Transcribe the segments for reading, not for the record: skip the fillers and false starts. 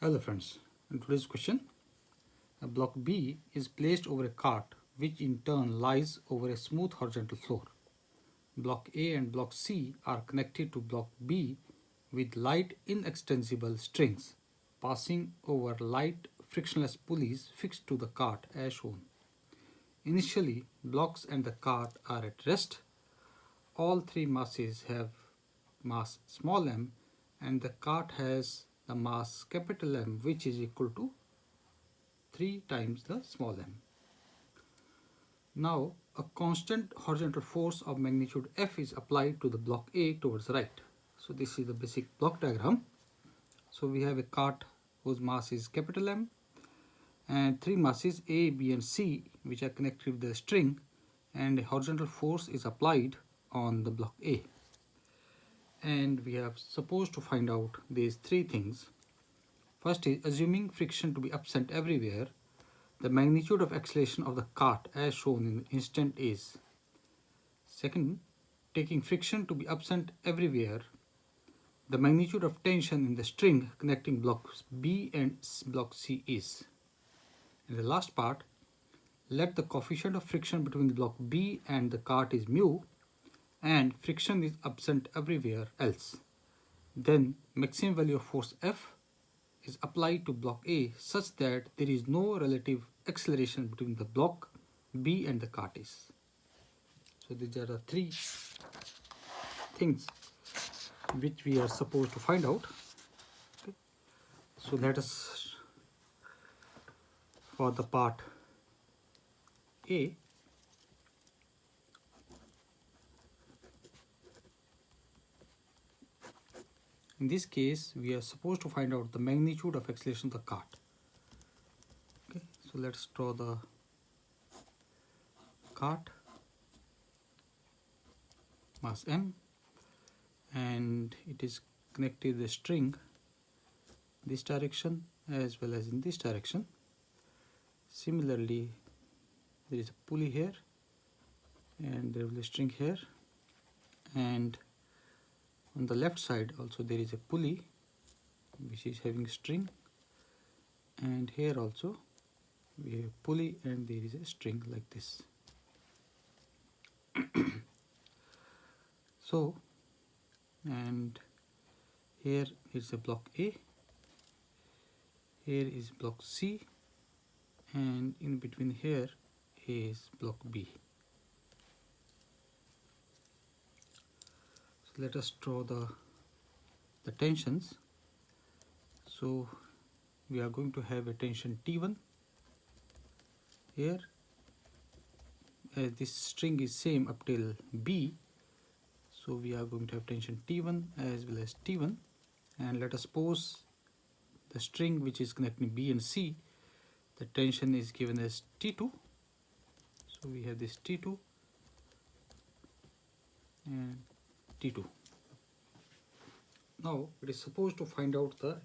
Hello friends, in today's question, a block B is placed over a cart which in turn lies over a smooth horizontal floor. Block A and block C are connected to block B with light inextensible strings passing over light frictionless pulleys fixed to the cart as shown. Initially, blocks and the cart are at rest. All three masses have mass small m and the cart has the mass capital M, which is equal to 3 times the small m. Now a constant horizontal force of magnitude F is applied to the block A towards the right. So this is the basic block diagram. So we have a cart whose mass is capital M and three masses A, B and C which are connected with the string, and a horizontal force is applied on the block A. And we are supposed to find out these three things. First is assuming friction to be absent everywhere, the magnitude of acceleration of the cart as shown in the instant is. Second, taking friction to be absent everywhere, the magnitude of tension in the string connecting blocks B and block C is. In the last part, let the coefficient of friction between the block B and the cart is mu and friction is absent everywhere else. Then maximum value of force F is applied to block A such that there is no relative acceleration between the block B and the cart is. So these are the three things which we are supposed to find out. Okay. So let us, for the part A, in this case we are supposed to find out the magnitude of acceleration of the cart. Okay, so let's draw the cart, mass m, and it is connected with a string this direction as well as in this direction. Similarly, there is a pulley here and there will be a string here, and on the left side also there is a pulley which is having a string, and here also we have a pulley and there is a string like this. So, and here is a block A, here is block C, and in between here is block B. So let us draw the tensions. So we are going to have a tension T1 here, as this string is same up till B. So we are going to have tension T1 as well as T1, and let us suppose the string which is connecting B and C, the tension is given as T2. So we have this T2 and T2. Now it is supposed to find out the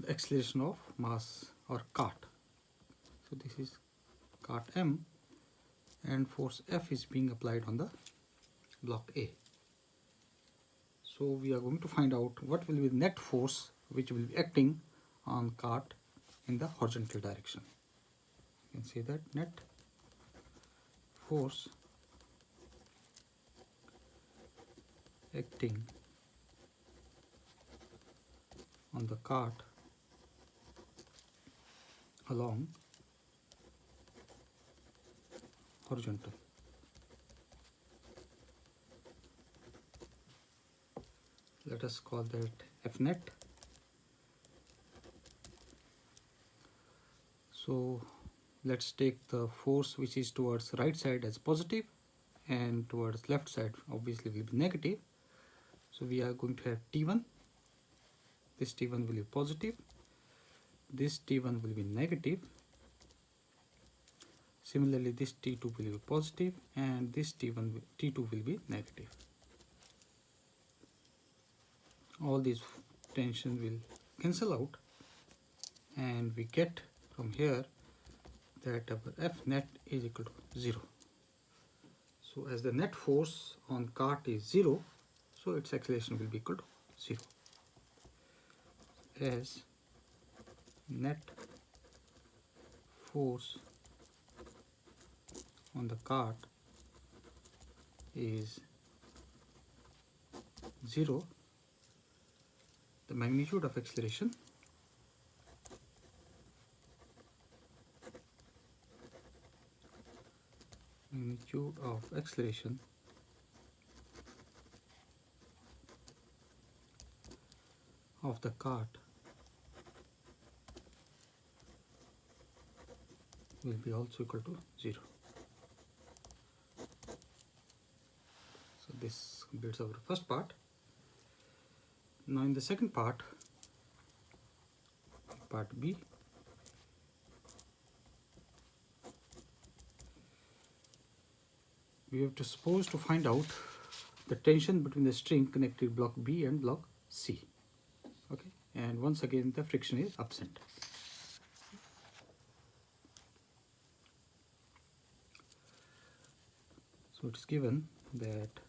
acceleration of mass or cart. So this is cart M and force F is being applied on the block A. So we are going to find out what will be the net force which will be acting on cart in the horizontal direction. You can say that net force acting on the cart along horizontal. Let us call that F net. So let's take the force which is towards right side as positive and towards left side obviously will be negative. So we are going to have T1. This T1 will be positive, this T1 will be negative, similarly this T2 will be positive and this T2 will be negative. All these tension will cancel out and we get from here that our F net is equal to 0. So as the net force on cart is 0, so its acceleration will be equal to 0. As net force on the cart is 0, the magnitude of acceleration of the cart will be also equal to 0. So this completes our first part. Now in the second part, part B, we have to suppose to find out the tension between the string connected block B and block C. Okay, and once again the friction is absent. So it is given that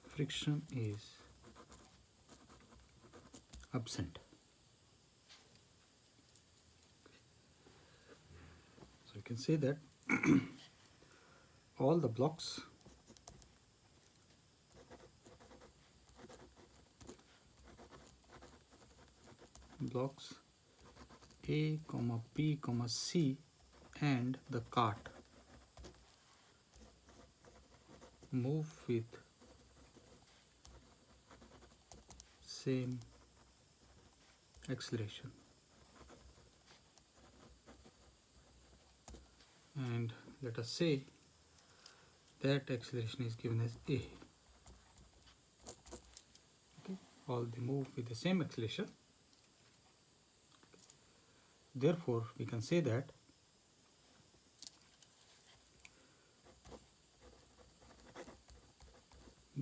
friction is absent. So you can say that all the blocks A, B, C and the cart move with same acceleration, and let us say that acceleration is given as A. Okay, all they move with the same acceleration. Therefore we can say that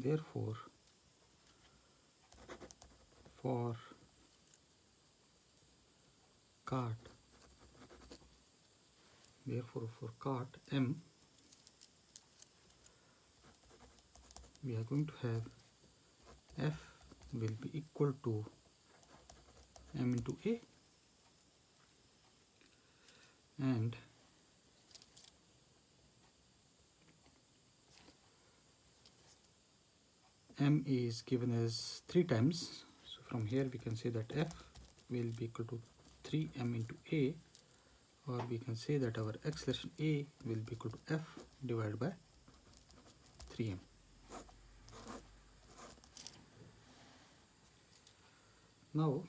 for cart M, we are going to have F will be equal to M into A, and M is given as 3 times. So from here we can say that F will be equal to 3M into A, or we can say that our acceleration A will be equal to F divided by 3M. Now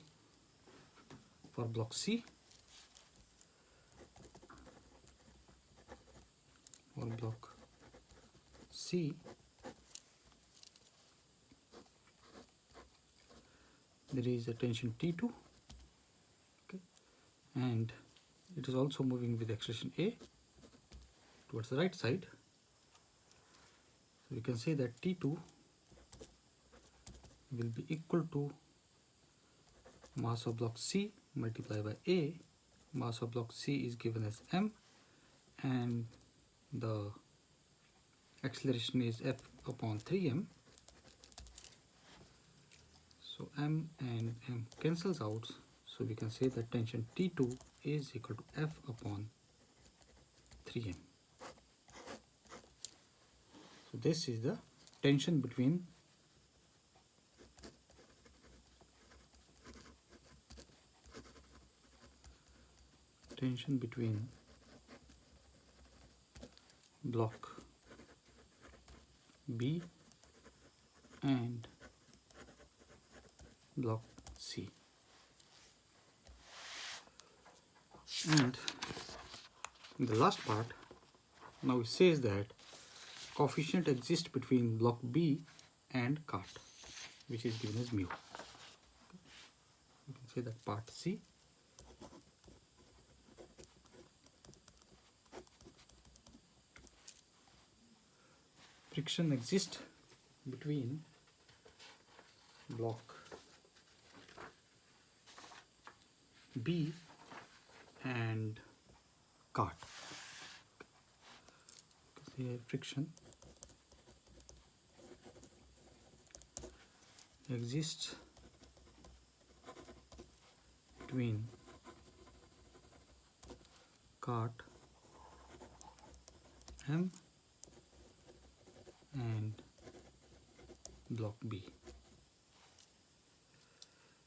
for block C, there is a tension T2, okay, and it is also moving with acceleration A towards the right side. So we can say that T2 will be equal to mass of block C multiplied by A. Mass of block C is given as M, and the acceleration is F upon 3M. So M and M cancels out, so we can say that tension T2 is equal to F upon 3M. So this is the tension between block B and block C. And in the last part, now it says that coefficient exists between block B and cart, which is given as mu. You can say that part C. Friction exists between block B and cart. Here friction exists between cart M and block B.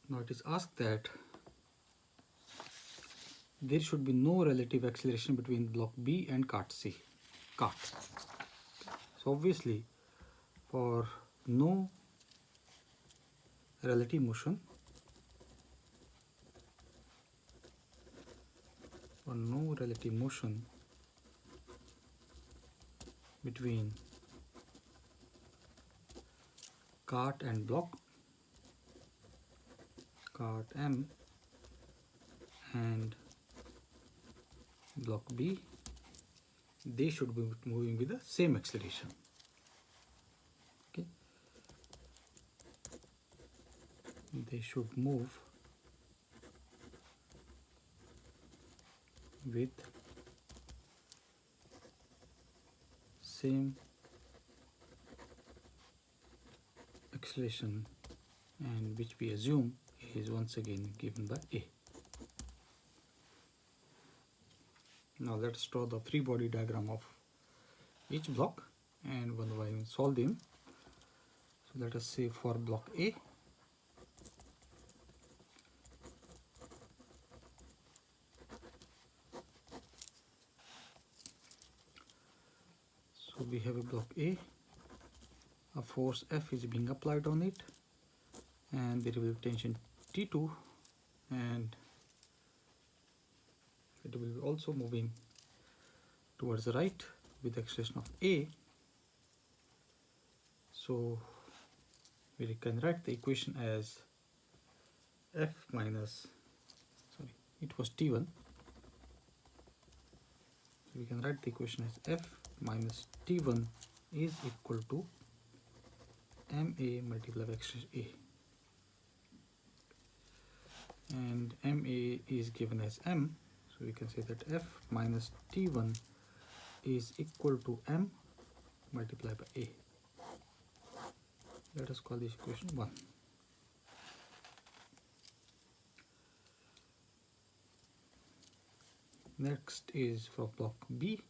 Now it is asked that there should be no relative acceleration between block B and cart C. So obviously, for no relative motion, between cart and block, cart M and block B, they should be moving with the same acceleration. Okay, they should move with same acceleration, and which we assume is once again given by A. Now let's draw the free body diagram of each block and one by one solve them. So let us say for block A, so we have a block A, a force F is being applied on it, and there will be tension T2, and it will be also moving towards the right with the acceleration of A. So we can write the equation as F minus, sorry, it was T1. So we can write the equation as F minus T1 is equal to MA multiplied by acceleration A. And MA is given as M, so we can say that F minus T1 is equal to M multiplied by A. Let us call this equation 1. Next is for block B.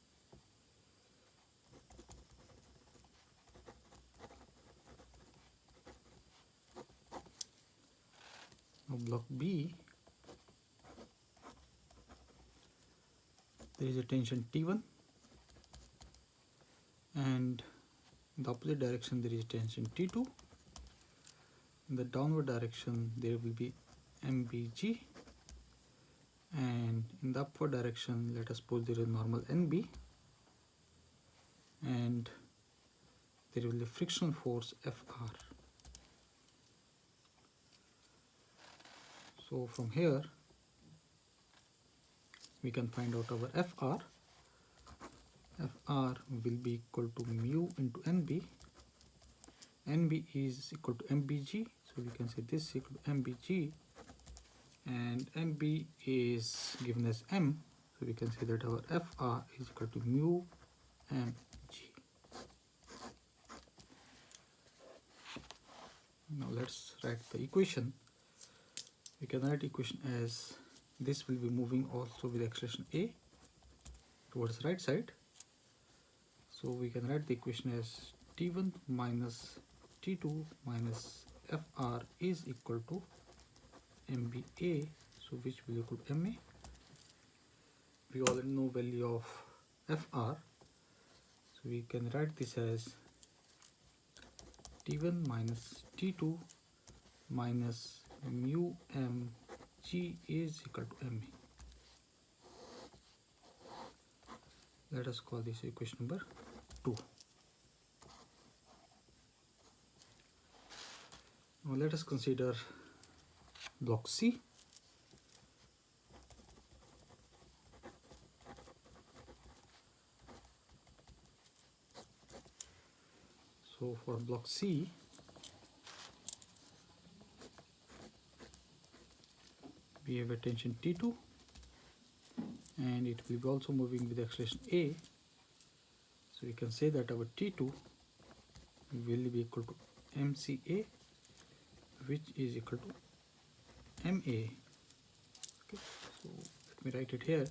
Now block B, there is a tension T1, and in the opposite direction there is a tension T2. In the downward direction there will be MBG, and in the upward direction let us suppose there is normal NB, and there will be frictional force FR. So from here we can find out our FR. FR will be equal to mu into NB. NB is equal to MBG, so we can say this is equal to MBG, and MB is given as M, so we can say that our FR is equal to mu mg. Now let's write the equation. We can write equation as this will be moving also with acceleration A towards right side. So we can write the equation as T1 minus T2 minus FR is equal to MBA, so which will equal to MA. We already know value of FR, so we can write this as T1 minus T2 minus mu mg is equal to MA. Let us call this equation number 2. Now let us consider block C. So for block C, we have a tension T2, and it will be also moving with acceleration A. So we can say that our T2 will be equal to MCA, which is equal to MA Okay, so let me write it here.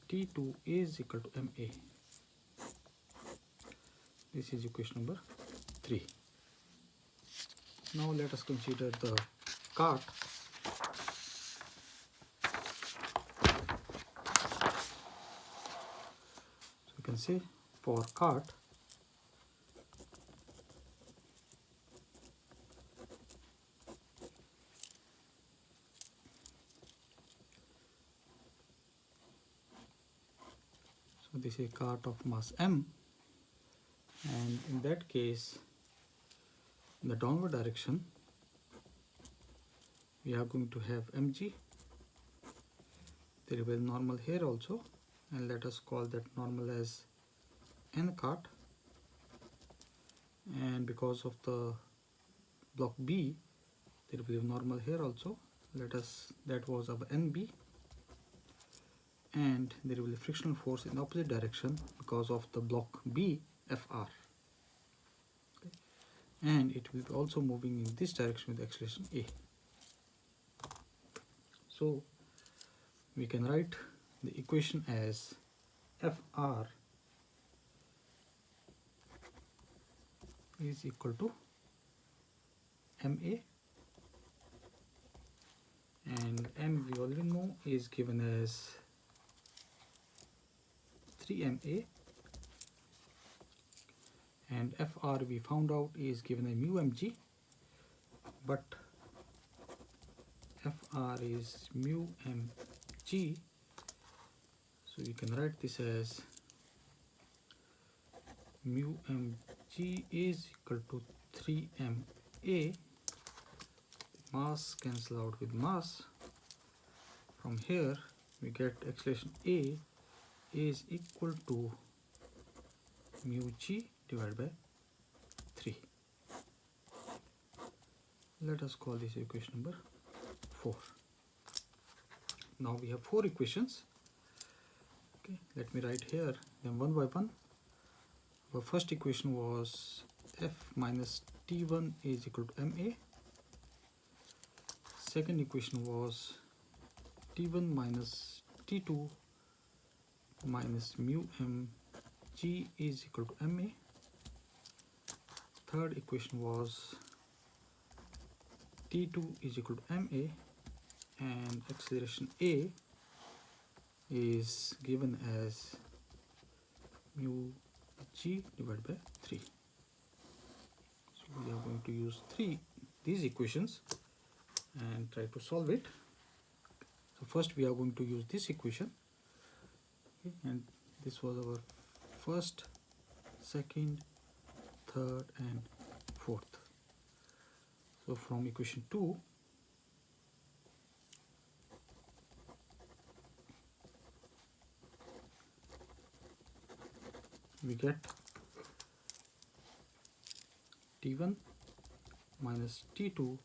T2 is equal to MA. This is equation number 3. Now let us consider the cart. So you can say for cart, so this is a cart of mass M, and in that case, in the downward direction, we are going to have mg. There will be normal here also, and let us call that normal as n cart. And because of the block B, there will be normal here also. That was our NB. And there will be frictional force in the opposite direction because of the block B, FR. Okay. And it will be also moving in this direction with acceleration A. So we can write the equation as FR is equal to MA, and M we already know is given as 3MA, and FR we found out is given a mu mg, but FR is mu mg, so we can write this as mu mg is equal to 3MA. Mass cancel out with mass. From here we get acceleration A is equal to mu g divided by 3. Let us call this equation number 4. Now we have 4 equations. Okay, let me write here them one by one. Our first equation was F minus T1 is equal to MA. Second equation was T1 minus T2 minus mu mg is equal to MA. Third equation was T2 is equal to MA, and acceleration A is given as mu g divided by 3. So we are going to use these equations and try to solve it. So first we are going to use this equation, okay, and this was our first, second, third and fourth. So from equation 2, we get T1 minus T2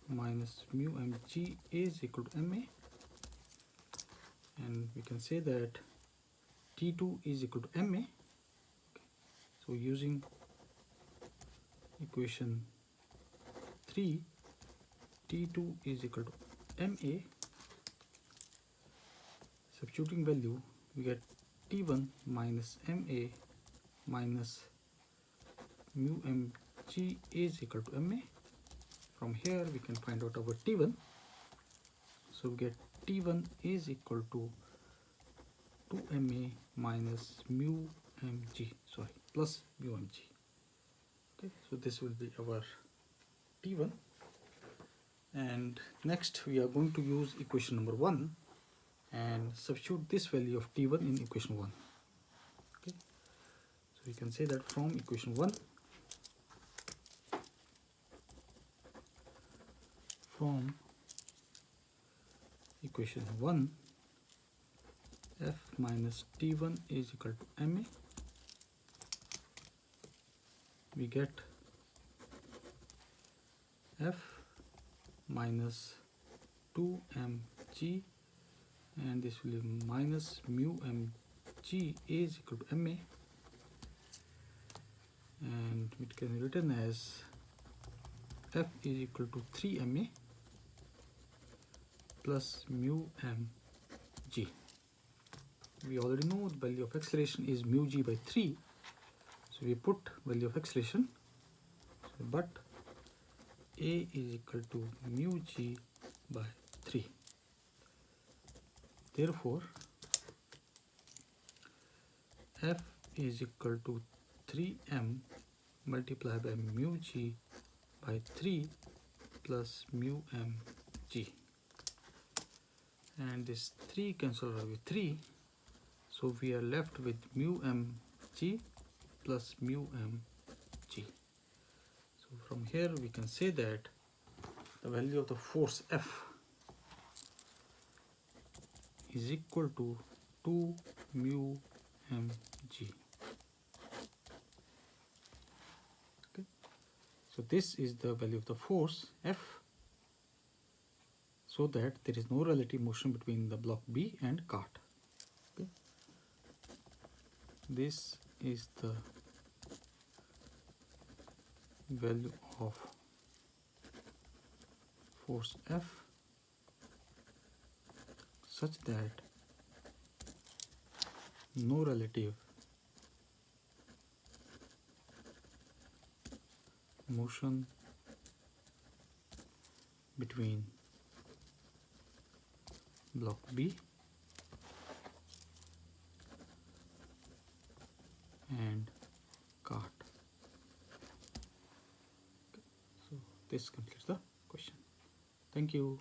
minus mu mg is equal to MA, and we can say that T2 is equal to MA. Okay. So using equation 3, T2 is equal to MA. Substituting value, we get T1 minus MA minus mu mg is equal to MA. From here we can find out our T1. So we get T1 is equal to 2MA minus mu mg, plus mu mg. Okay, so this will be our T1. And next we are going to use equation number 1 and substitute this value of T1 in equation 1. Okay, so we can say that from equation 1, F minus T1 is equal to MA. We get F minus 2mg, and this will be minus mu mg is equal to MA, and it can be written as F is equal to 3MA plus mu m g. We already know the value of acceleration is mu g by 3, so we put value of acceleration, but a is equal to mu g by 3. Therefore F is equal to 3m multiplied by mu g by 3 plus mu m g, and this 3 cancel out with 3, so we are left with mu m g plus mu m g. So from here we can say that the value of the force F is equal to 2 mu m g. Okay, so this is the value of the force F, so that there is no relative motion between the block B and cart. Okay, this is the value of force F such that no relative motion between block B and cart. Okay, so this completes the question. Thank you.